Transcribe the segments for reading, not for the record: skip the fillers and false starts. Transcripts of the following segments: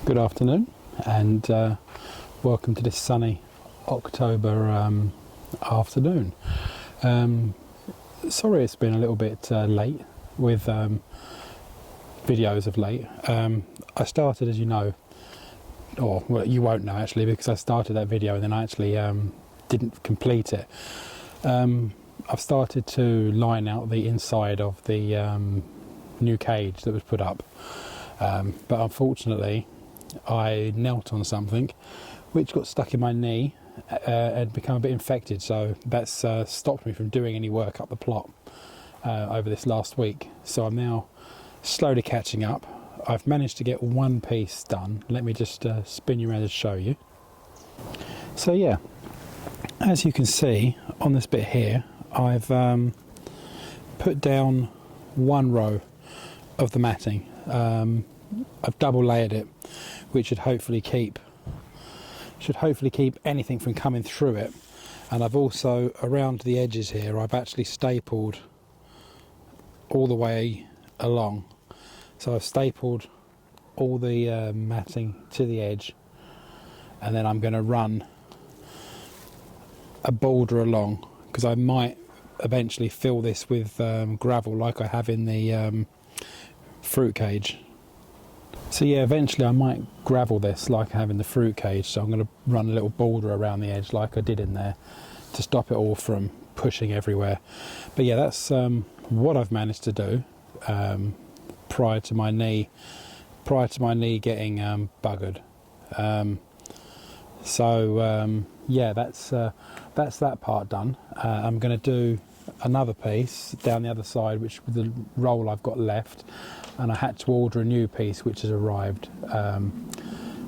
Good afternoon, and welcome to this sunny October afternoon. Sorry it's been a little bit late with videos of late. I started, as you know, or well, you won't know actually, because I started that video and then I actually didn't complete it. I've started to line out the inside of the new cage that was put up, but unfortunately I knelt on something which got stuck in my knee and become a bit infected, so that's stopped me from doing any work up the plot over this last week. So I'm now slowly catching up. I've managed to get one piece done. Let me just spin you around and show you. So yeah, as you can see on this bit here, I've put down one row of the matting. I've double layered it, which should hopefully keep anything from coming through it. And I've also, around the edges here, I've actually stapled all the way along. So I've stapled all the matting to the edge, and then I'm going to run a border along, because I might eventually fill this with gravel like I have in the fruit cage. So yeah, eventually I might gravel this like I have in the fruit cage, so I'm going to run a little border around the edge like I did in there to stop it all from pushing everywhere. But yeah, that's what I've managed to do prior to my knee getting buggered. Yeah, that's that part done. I'm going to do another piece down the other side, which with the roll I've got left, and I had to order a new piece which has arrived.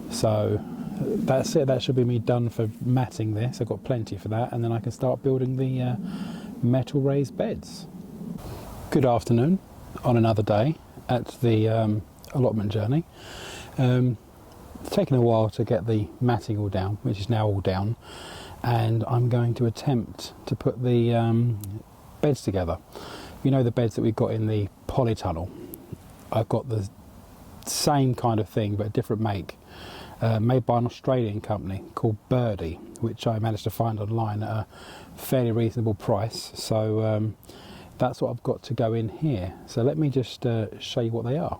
So that's it. That should be me done for matting this. I've got plenty for that, and then I can start building the metal raised beds. Good afternoon on another day at the allotment journey. It's taken a while to get the matting all down, which is now all down, and I'm going to attempt to put the beds together. You know, the beds that we've got in the polytunnel. I've got the same kind of thing but a different make, made by an Australian company called Birdie, which I managed to find online at a fairly reasonable price. So that's what I've got to go in here. So let me just show you what they are.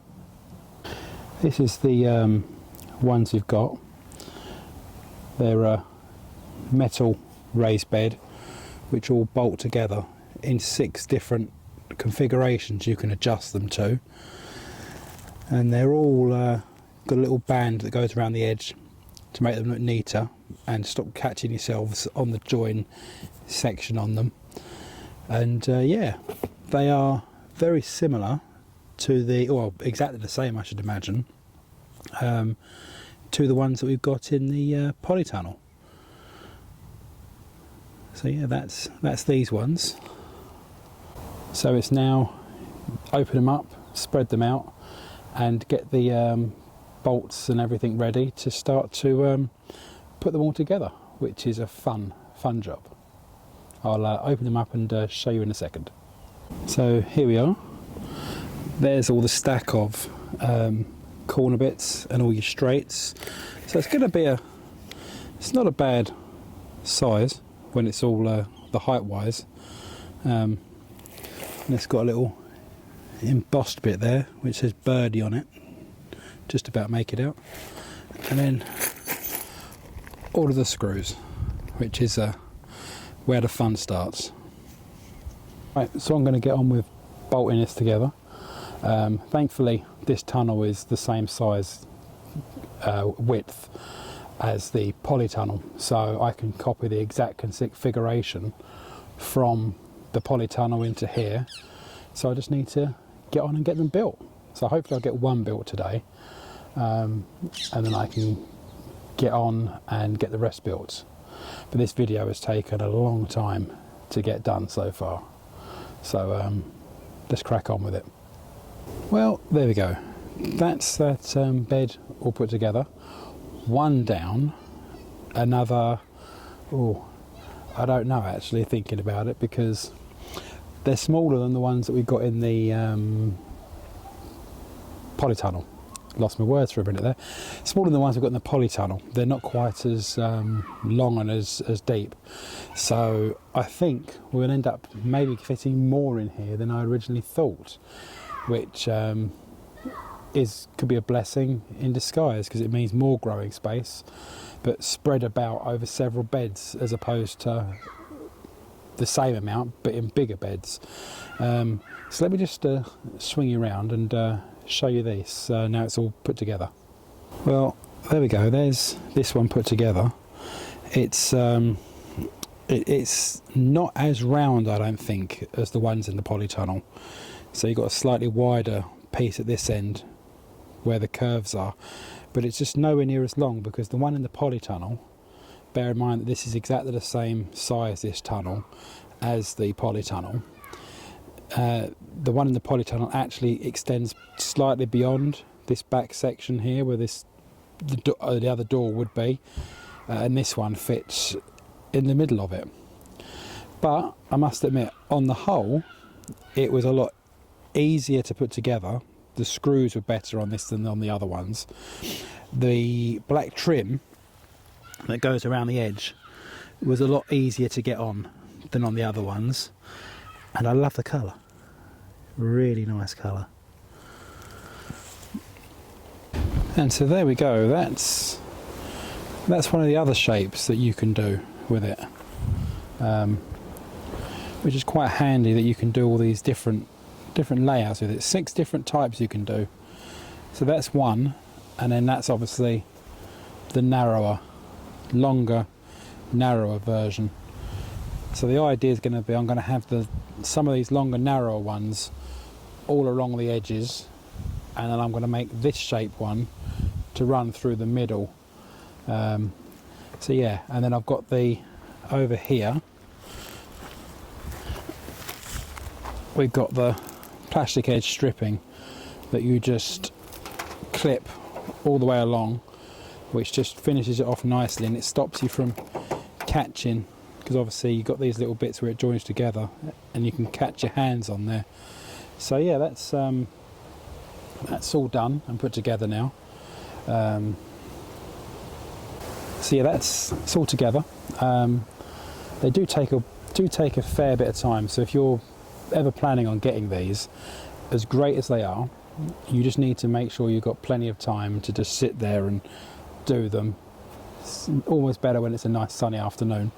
This is the ones you've got. They're a metal raised bed which all bolt together in 6 different configurations you can adjust them to, and they're all got a little band that goes around the edge to make them look neater and stop catching yourselves on the join section on them. And yeah, they are very similar to the, well, exactly the same I should imagine, to the ones that we've got in the polytunnel. So yeah, that's these ones. So it's now open them up, spread them out, and get the bolts and everything ready to start to put them all together, which is a fun job. I'll open them up and show you in a second. So here we are. There's all the stack of corner bits and all your straights. So it's going to be it's not a bad size when it's all the height wise. And it's got a little embossed bit there which says Birdie on it, just about make it out, and then all of the screws, which is where the fun starts. Right, so I'm going to get on with bolting this together. Thankfully this tunnel is the same size width as the polytunnel, so I can copy the exact configuration from the polytunnel into here. So I just need to get on and get them built. So hopefully I'll get one built today, and then I can get on and get the rest built. But this video has taken a long time to get done so far, so let's crack on with it. Well, there we go. That's that bed all put together. One down, another, oh, I don't know actually, thinking about it, because they're smaller than the ones that we got in the polytunnel. lost my words for a minute there. Smaller than the ones we've got in the polytunnel. They're not quite as long and as deep. So I think we'll end up maybe fitting more in here than I originally thought, which could be a blessing in disguise, because it means more growing space, but spread about over several beds as opposed to the same amount but in bigger beds. So let me just swing you around and show you this. Now it's all put together. Well, there we go. There's this one put together. It's not as round, I don't think, as the ones in the polytunnel. So you've got a slightly wider piece at this end where the curves are, but it's just nowhere near as long, because the one in the polytunnel, bear in mind that this is exactly the same size, this tunnel, as the polytunnel. The one in the polytunnel actually extends slightly beyond this back section here where the other door would be, and this one fits in the middle of it. But I must admit, on the whole, it was a lot easier to put together. The screws were better on this than on the other ones. The black trim that goes around the edge was a lot easier to get on than on the other ones, and I love the colour. Really nice colour. And so there we go. That's one of the other shapes that you can do with it, which is quite handy, that you can do all these different layouts with it. 6 different types you can do. So that's one, and then that's obviously the longer, narrower version. So the idea is going to be, I'm going to have some of these longer, narrower ones all along the edges, and then I'm going to make this shape one to run through the middle. So yeah, and then I've got over here, we've got the plastic edge stripping that you just clip all the way along, which just finishes it off nicely, and it stops you from catching, because obviously you've got these little bits where it joins together and you can catch your hands on there. So yeah, that's all done and put together now. So yeah, it's all together. They do take a fair bit of time, so if you're ever planning on getting these, as great as they are, you just need to make sure you've got plenty of time to just sit there and do them. It's almost better when it's a nice sunny afternoon.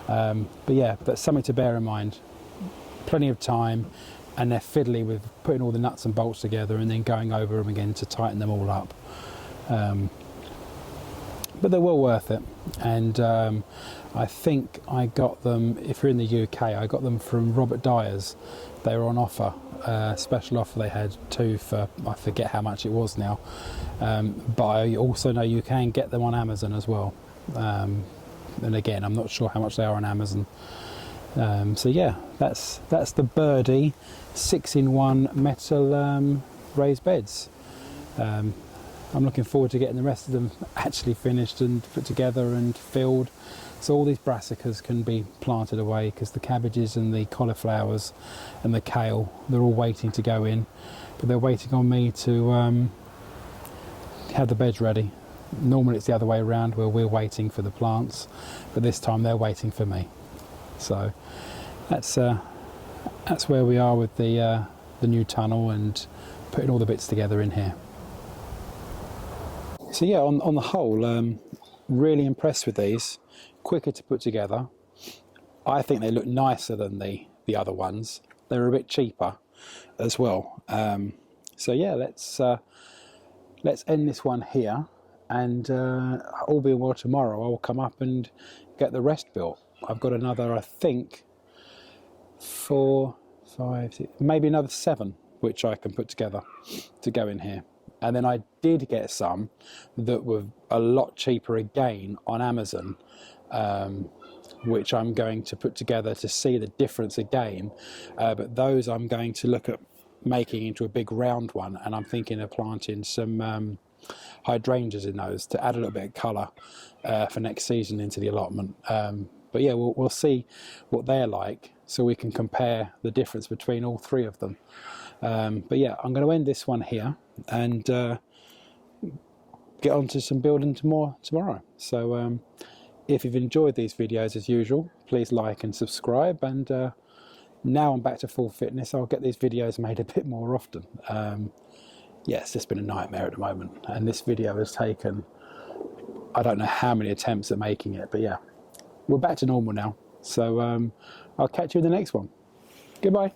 But yeah, that's something to bear in mind. Plenty of time, and they're fiddly with putting all the nuts and bolts together and then going over them again to tighten them all up. But they're well worth it, and I think I got them, if you're in the UK, I got them from Robert Dyas. They were on offer, special offer. They had 2 for, I forget how much it was now, but I also know you can get them on Amazon as well, and again, I'm not sure how much they are on Amazon. So yeah, that's the Birdie 6-in-1 metal raised beds. I'm looking forward to getting the rest of them actually finished and put together and filled, so all these brassicas can be planted away, because the cabbages and the cauliflowers and the kale, they're all waiting to go in, but they're waiting on me to have the beds ready. Normally it's the other way around, where we're waiting for the plants, but this time they're waiting for me. So that's where we are with the new tunnel and putting all the bits together in here. So yeah, on the whole, really impressed with these. Quicker to put together. I think they look nicer than the other ones. They're a bit cheaper as well. So yeah, let's end this one here, and all being well, tomorrow I will come up and get the rest built. I've got another, I think, 4, 5, 6, maybe another 7, which I can put together to go in here. And then I did get some that were a lot cheaper again on Amazon, which I'm going to put together to see the difference again. But those I'm going to look at making into a big round one, and I'm thinking of planting some hydrangeas in those to add a little bit of colour for next season into the allotment. But yeah, we'll see what they're like, so we can compare the difference between all 3 of them. But yeah, I'm going to end this one here, and get on to some building more tomorrow. So if you've enjoyed these videos as usual, please like and subscribe, and now I'm back to full fitness, I'll get these videos made a bit more often. Yeah, it's just been a nightmare at the moment, and this video has taken, I don't know how many attempts at making it, but yeah, we're back to normal now. So I'll catch you in the next one. Goodbye.